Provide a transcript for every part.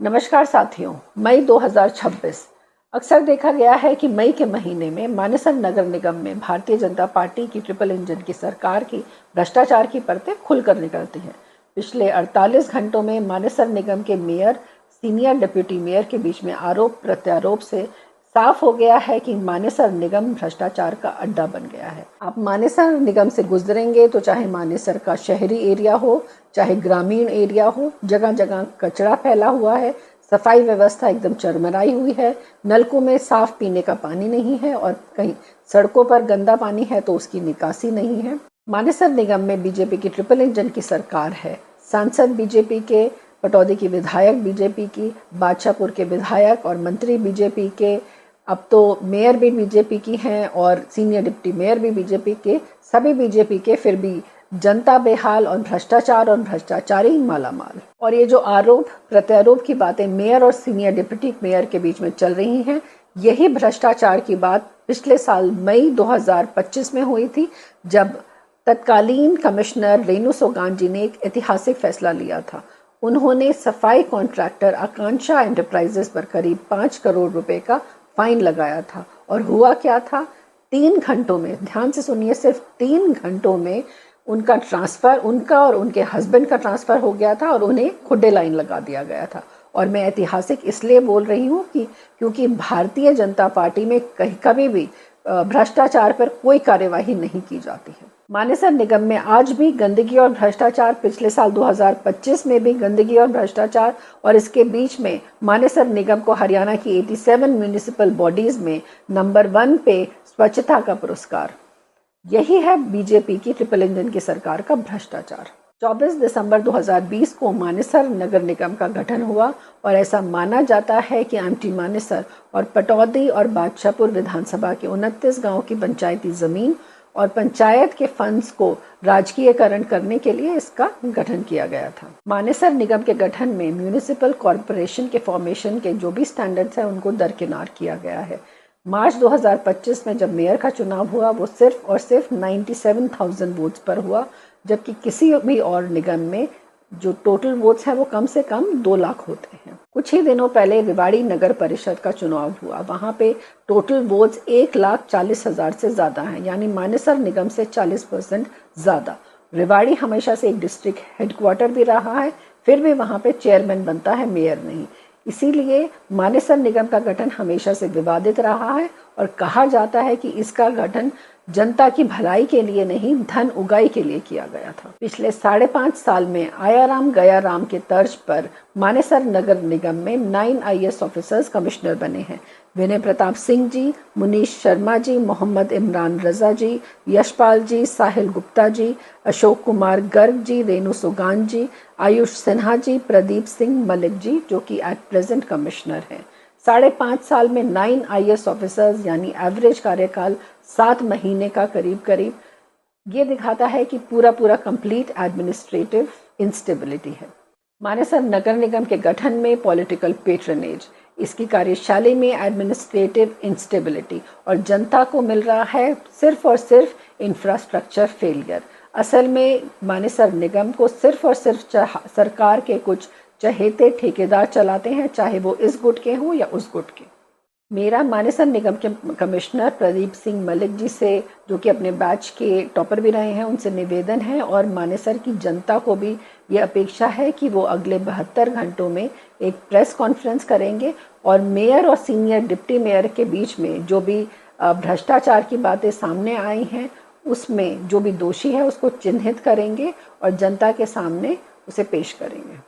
नमस्कार साथियों, मई 2026। अक्सर देखा गया है कि मई के महीने में मानेसर नगर निगम में भारतीय जनता पार्टी की ट्रिपल इंजन की सरकार की भ्रष्टाचार की परतें खुलकर निकलती हैं। पिछले 48 घंटों में मानेसर निगम के मेयर, सीनियर डिप्टी मेयर के बीच में आरोप प्रत्यारोप से साफ हो गया है कि मानेसर निगम भ्रष्टाचार का अड्डा बन गया है। आप मानेसर निगम से गुजरेंगे तो चाहे मानेसर का शहरी एरिया हो, चाहे ग्रामीण एरिया हो, जगह जगह कचरा फैला हुआ है, सफाई व्यवस्था एकदम चरमराई हुई है, नलकों में साफ पीने का पानी नहीं है और कहीं सड़कों पर गंदा पानी है तो उसकी निकासी नहीं है। मानेसर निगम में बीजेपी की ट्रिपल इंजन की सरकार है। सांसद बीजेपी के, पटौदी की विधायक बीजेपी की, बादशाहपुर के विधायक और मंत्री बीजेपी के, अब तो मेयर भी बीजेपी की हैं और सीनियर डिप्टी मेयर भी बीजेपी के, सभी बीजेपी के, फिर भी जनता बेहाल और भ्रष्टाचारी मालामाल। और ये जो आरोप प्रत्यारोप की बातें मेयर और सीनियर डिप्टी मेयर के बीच में चल रही हैं, यही भ्रष्टाचार की बात पिछले साल मई 2025 में हुई थी, जब तत्कालीन कमिश्नर रेणु सोगान जी ने एक ऐतिहासिक फैसला लिया था। उन्होंने सफाई कॉन्ट्रैक्टर आकांक्षा एंटरप्राइजेस पर करीब 5 करोड़ रुपए का फाइन लगाया था। और हुआ क्या था, 3 घंटों में, ध्यान से सुनिए, सिर्फ 3 घंटों में उनका ट्रांसफर, उनका और उनके हस्बैंड का ट्रांसफर हो गया था और उन्हें खुड्डे लाइन लगा दिया गया था। और मैं ऐतिहासिक इसलिए बोल रही हूँ कि क्योंकि भारतीय जनता पार्टी में कभी भी भ्रष्टाचार पर कोई कार्यवाही नहीं की जाती है। मानेसर निगम में आज भी गंदगी और भ्रष्टाचार, पिछले साल 2025 में भी गंदगी और भ्रष्टाचार, और इसके बीच में मानेसर निगम को हरियाणा की 87 म्यूनिसिपल बॉडीज में नंबर 1 पे स्वच्छता का पुरस्कार। यही है बीजेपी की ट्रिपल इंजन की सरकार का भ्रष्टाचार। 24 दिसंबर 2020 को मानेसर नगर निगम का गठन हुआ और ऐसा माना जाता है कि एमटी मानेसर और पटौदी और बादशाहपुर विधानसभा के 29 गांव की पंचायती जमीन और पंचायत के फंड्स को राजकीयकरण करने के लिए इसका गठन किया गया था। मानेसर निगम के गठन में म्यूनिसिपल कॉरपोरेशन के फॉर्मेशन के जो भी स्टैंडर्ड्स हैं उनको दरकिनार किया गया है। मार्च 2025 में जब मेयर का चुनाव हुआ, वो सिर्फ और सिर्फ 97,000 वोट्स पर हुआ, जबकि किसी भी और निगम में जो टोटल वोट्स हैं वो कम से कम 2 लाख होते हैं। कुछ ही दिनों पहले रेवाड़ी नगर परिषद का चुनाव हुआ, वहां पे टोटल वोट्स 1,40,000 से ज्यादा हैं, यानी मानेसर निगम से 40% ज्यादा। रेवाड़ी हमेशा से एक डिस्ट्रिक्ट हेडक्वार्टर भी रहा है, फिर भी वहां पे चेयरमैन बनता है, मेयर नहीं। इसीलिए मानेसर निगम का गठन हमेशा से विवादित रहा है और कहा जाता है कि इसका गठन जनता की भलाई के लिए नहीं, धन उगाई के लिए किया गया था। पिछले 5.5 साल में आया राम गया राम के तर्ज पर मानेसर नगर निगम में 9 IAS ऑफिसर्स कमिश्नर बने हैं। विनय प्रताप सिंह जी, मुनीश शर्मा जी, मोहम्मद इमरान रजा जी, यशपाल जी, साहिल गुप्ता जी, अशोक कुमार गर्ग जी, रेणु सोगान जी, आयुष सिन्हा जी, प्रदीप सिंह मलिक जी, जो कि एट प्रेजेंट कमिश्नर हैं। 5.5 साल में 9 IAS ऑफिसर्स, यानी एवरेज कार्यकाल 7 महीने का करीब। ये दिखाता है कि पूरा कंप्लीट एडमिनिस्ट्रेटिव इंस्टेबिलिटी है। मानेसर नगर निगम के गठन में पॉलिटिकल पेट्रनेज, इसकी कार्यशैली में एडमिनिस्ट्रेटिव इंस्टेबिलिटी, और जनता को मिल रहा है सिर्फ और सिर्फ इंफ्रास्ट्रक्चर फेलियर। असल में मानेसर निगम को सिर्फ और सिर्फ सरकार के कुछ चहेते ठेकेदार चलाते हैं, चाहे वो इस गुट के हों या उस गुट के। मेरा मानेसर निगम के कमिश्नर प्रदीप सिंह मलिक जी से, जो कि अपने बैच के टॉपर भी रहे हैं, उनसे निवेदन है और मानेसर की जनता को भी ये अपेक्षा है कि वो अगले 72 घंटों में एक प्रेस कॉन्फ्रेंस करेंगे और मेयर और सीनियर डिप्टी मेयर के बीच में जो भी भ्रष्टाचार की बातें सामने आई हैं, उसमें जो भी दोषी है उसको चिन्हित करेंगे और जनता के सामने उसे पेश करेंगे।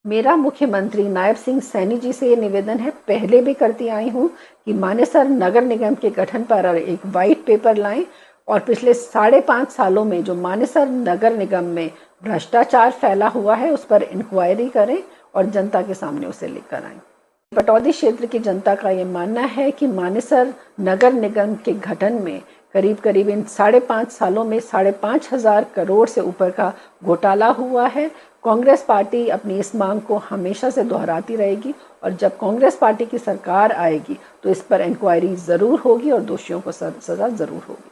मेरा मुख्यमंत्री नायब सिंह सैनी जी से ये निवेदन है, पहले भी करती आई हूँ, कि मानेसर नगर निगम के गठन पर एक वाइट पेपर लाएं और पिछले 5.5 सालों में जो मानेसर नगर निगम में भ्रष्टाचार फैला हुआ है उस पर इंक्वायरी करें और जनता के सामने उसे लेकर आएं। पटौदी क्षेत्र की जनता का ये मानना है कि मानेसर नगर निगम के गठन में करीब इन 5.5 सालों में 5,500 करोड़ से ऊपर का घोटाला हुआ है। कांग्रेस पार्टी अपनी इस मांग को हमेशा से दोहराती रहेगी और जब कांग्रेस पार्टी की सरकार आएगी तो इस पर इंक्वायरी जरूर होगी और दोषियों को सजा जरूर होगी।